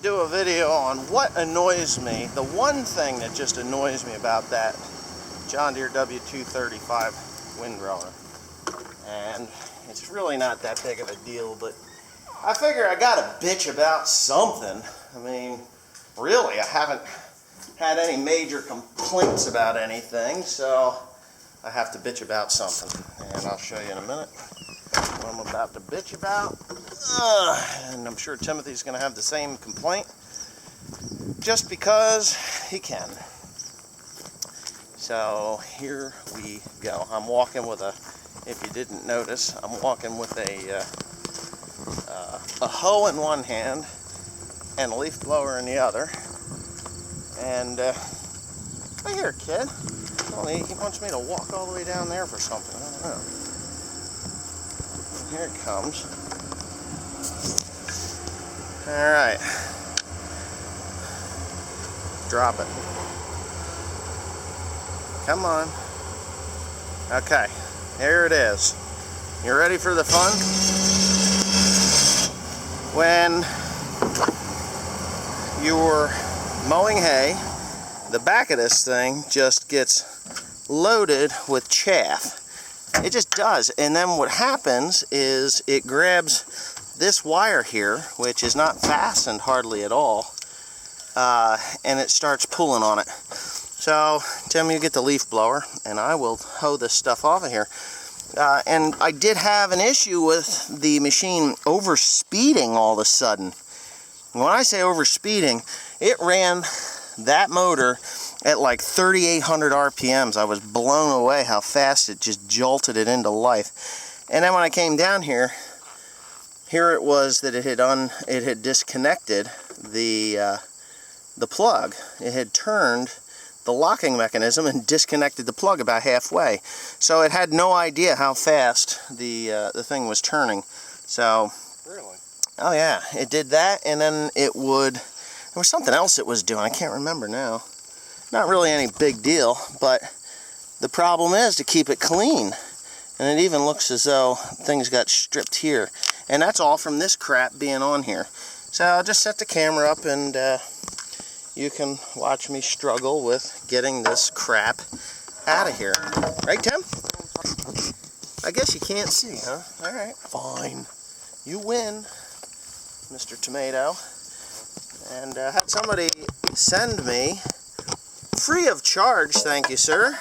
do a video on what annoys me. The one thing that just annoys me about that John Deere W235 windrower. And it's really not that big of a deal, but I figure I gotta bitch about something. I mean, really, I haven't had any major complaints about anything, so I have to bitch about something. And I'll show you in a minute what I'm about to bitch about. And I'm sure Timothy's going to have the same complaint just because he can. So here we go. I'm walking with a, if you didn't notice, I'm walking with a hoe in one hand and a leaf blower in the other. And right here, kid. Well, he wants me to walk all the way down there for something. I don't know. Here it comes. All right. Drop it. Come on. Okay. Here it is. You ready for the fun? When you're mowing hay, the back of this thing just gets loaded with chaff. It just does. And then what happens is it grabs this wire here, which is not fastened hardly at all, and it starts pulling on it. So Tim, you get the leaf blower and I will hoe this stuff off of here. And I did have an issue with the machine overspeeding all of a sudden. When I say overspeeding, it ran that motor at like 3,800 RPMs. I was blown away how fast it just jolted it into life. And then when I came down here, here it was that it had disconnected the plug. It had turned the locking mechanism and disconnected the plug about halfway. So it had no idea how fast the thing was turning. So really? Oh yeah, it did that, and then it would, there was something else it was doing, I can't remember now. Not really any big deal, but the problem is to keep it clean. And it even looks as though things got stripped here. And that's all from this crap being on here. So I'll just set the camera up and you can watch me struggle with getting this crap out of here. Right, Tim? I guess you can't see, huh? Alright, fine. You win, Mr. Tomato. And had somebody send me, free of charge, thank you, sir.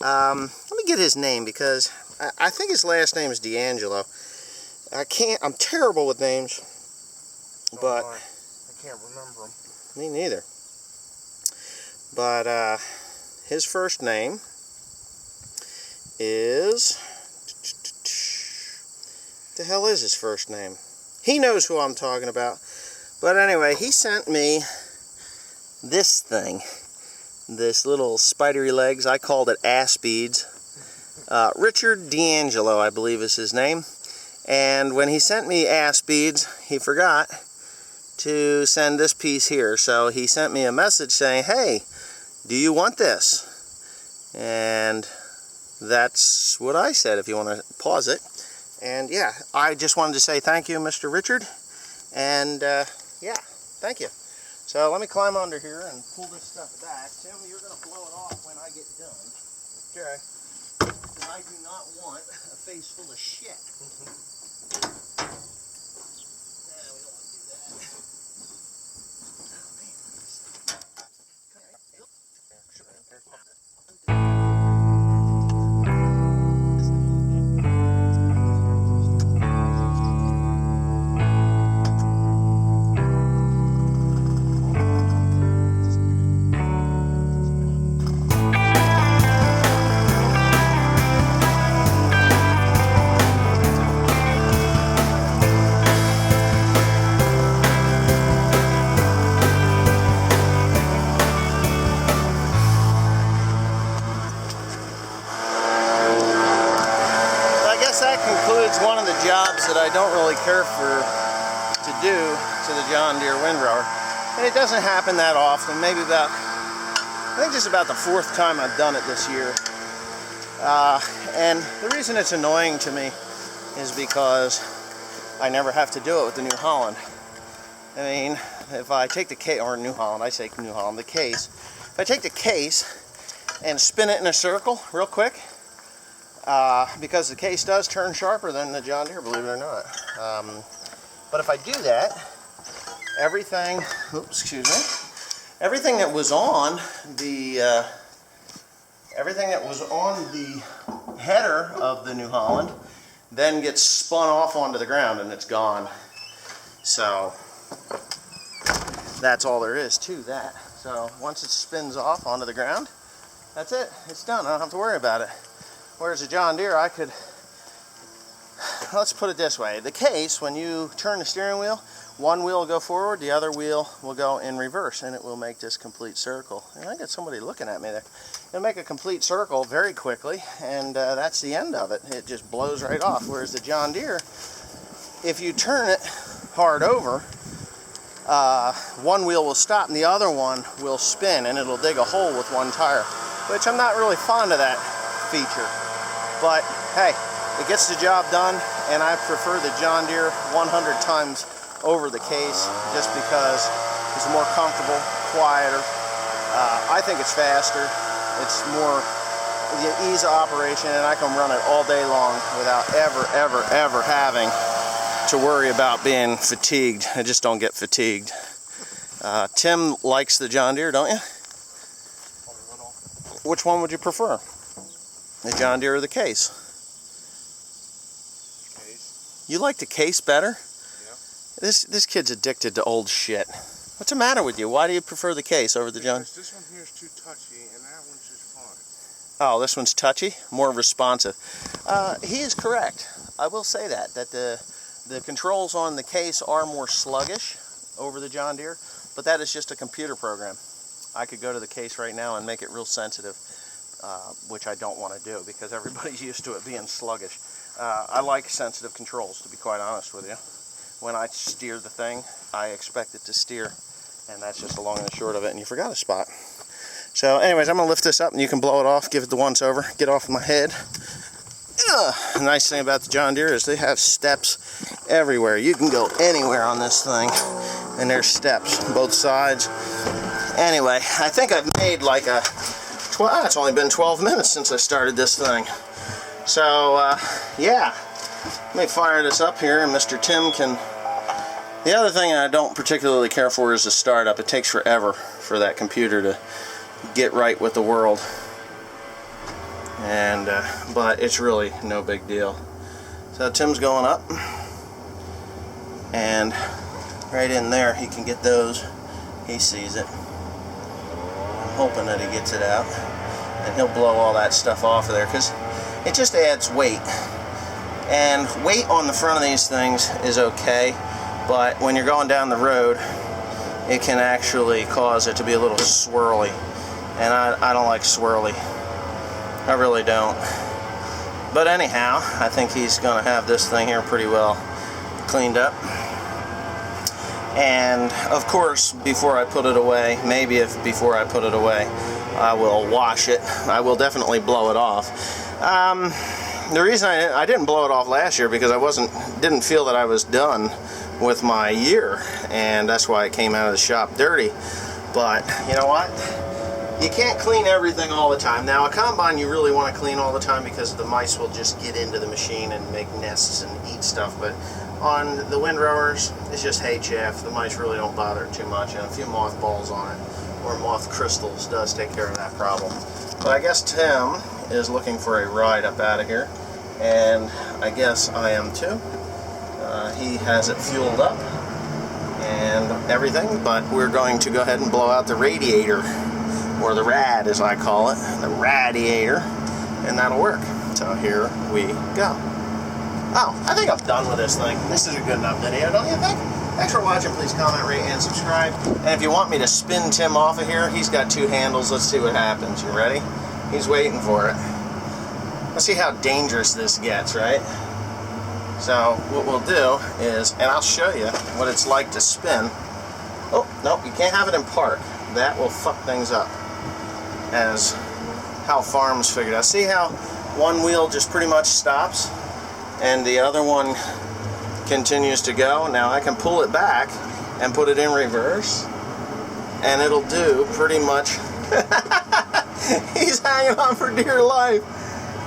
Let me get his name because I think his last name is D'Angelo. I'm terrible with names, but I can't remember them. Me neither. But his first name is, the hell is his first name? He knows who I'm talking about. But anyway, he sent me this thing, this little spidery legs. I called it ass beads. Richard D'Angelo, I believe is his name. And when he sent me ass beads, he forgot to send this piece here. So he sent me a message saying, hey, do you want this? And that's what I said, if you want to pause it. And yeah, I just wanted to say thank you, Mr. Richard. And yeah, thank you. So let me climb under here and pull this stuff back. Tim, you're going to blow it off when I get done. Okay. Because I do not want a face full of shit. Nah, we don't want to do that. That concludes one of the jobs that I don't really care to do to the John Deere windrower. And it doesn't happen that often, maybe about, I think this is about the 4th time I've done it this year. And the reason it's annoying to me is because I never have to do it with the New Holland. I mean, if I take the case, or New Holland, I say New Holland, the case. If I take the case and spin it in a circle real quick, because the case does turn sharper than the John Deere, believe it or not. But if I do that, everything, oops, excuse me, everything that was on the header of the New Holland then gets spun off onto the ground and it's gone. So that's all there is to that. So once it spins off onto the ground, that's it. It's done. I don't have to worry about it. Whereas a John Deere, I could, let's put it this way. The case, when you turn the steering wheel, one wheel will go forward, the other wheel will go in reverse, and it will make this complete circle. And I got somebody looking at me there. It'll make a complete circle very quickly, and that's the end of it. It just blows right off. Whereas the John Deere, if you turn it hard over, one wheel will stop and the other one will spin, and it'll dig a hole with one tire, which I'm not really fond of that feature. But hey, it gets the job done, and I prefer the John Deere 100 times over the case, just because it's more comfortable, quieter. I think it's faster. It's more the ease of operation, and I can run it all day long without ever having to worry about being fatigued. I just don't get fatigued. Tim likes the John Deere, don't you? Which one would you prefer? The John Deere or the case? Case. You like the case better? Yeah. This kid's addicted to old shit. What's the matter with you? Why do you prefer the case over the John? This one here is too touchy, and that one's just fine. Oh, this one's touchy, more responsive. He is correct. I will say that the controls on the case are more sluggish over the John Deere, but that is just a computer program. I could go to the case right now and make it real sensitive, which I don't want to do because everybody's used to it being sluggish. I like sensitive controls, to be quite honest with you. When I steer the thing, I expect it to steer, and that's just the long and the short of it, and you forgot a spot. So anyways, I'm going to lift this up and you can blow it off, give it the once over, get off my head. The nice thing about the John Deere is they have steps everywhere. You can go anywhere on this thing, and there's steps both sides. Anyway, I think I've made like a, it's only been 12 minutes since I started this thing. So, yeah, let me fire this up here, and Mr. Tim can... The other thing I don't particularly care for is the startup. It takes forever for that computer to get right with the world. And but it's really no big deal. So Tim's going up, and right in there he can get those. He sees it. I'm hoping that he gets it out, and he'll blow all that stuff off of there, because it just adds weight. And weight on the front of these things is okay, but when you're going down the road, it can actually cause it to be a little swirly, and I don't like swirly. I really don't. But anyhow, I think he's going to have this thing here pretty well cleaned up. And of course, before I put it away, before I put it away, I will wash it. I will definitely blow it off. The reason I didn't blow it off last year, because I didn't feel that I was done with my year, and that's why it came out of the shop dirty. But you know what? You can't clean everything all the time. Now, a combine you really want to clean all the time, because the mice will just get into the machine and make nests and eat stuff. But on the windrowers, it's just hay chaff. The mice really don't bother it too much, and a few mothballs on it, or moth crystals, does take care of that problem. But I guess Tim is looking for a ride up out of here, and I guess I am too. He has it fueled up and everything, but we're going to go ahead and blow out the radiator, or the rad as I call it, the radiator, and that'll work. So here we go. Oh, I think I'm done with this thing. This is a good enough video, don't you think? Thanks for watching. Please comment, rate, and subscribe. And if you want me to spin Tim off of here, he's got two handles. Let's see what happens. You ready? He's waiting for it. Let's see how dangerous this gets, right? So what we'll do is, and I'll show you what it's like to spin. Oh, nope, you can't have it in park. That will fuck things up, as how farms figured out. See how one wheel just pretty much stops and the other one continues to go? Now I can pull it back and put it in reverse, and it'll do pretty much. He's hanging on for dear life.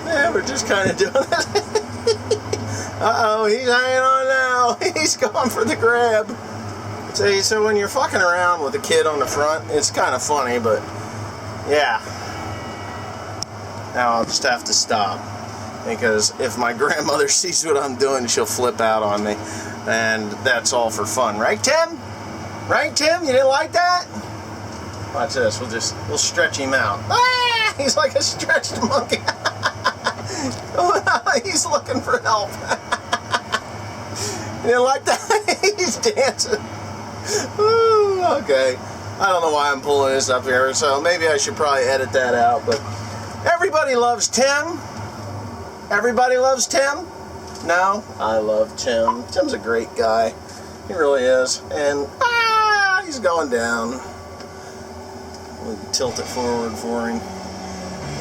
Yeah, we're just kind of doing it. Uh-oh, he's hanging on now. He's going for the grab. So when you're fucking around with a kid on the front, it's kind of funny, but yeah. Now I'll just have to stop, because if my grandmother sees what I'm doing, she'll flip out on me, and that's all for fun, right, Tim? Right, Tim? You didn't like that? Watch this. We'll stretch him out. Ah! He's like a stretched monkey. He's looking for help. You didn't like that? He's dancing. Ooh, okay. I don't know why I'm pulling this up here, so maybe I should probably edit that out, but everybody loves Tim. Everybody loves Tim? No? I love Tim. Tim's a great guy. He really is. And he's going down. We'll tilt it forward for him.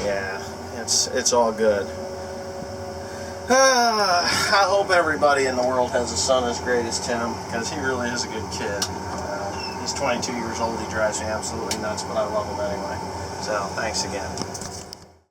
Yeah, it's all good. I hope everybody in the world has a son as great as Tim, because he really is a good kid. He's 22 years old. He drives me absolutely nuts, but I love him anyway. So, thanks again.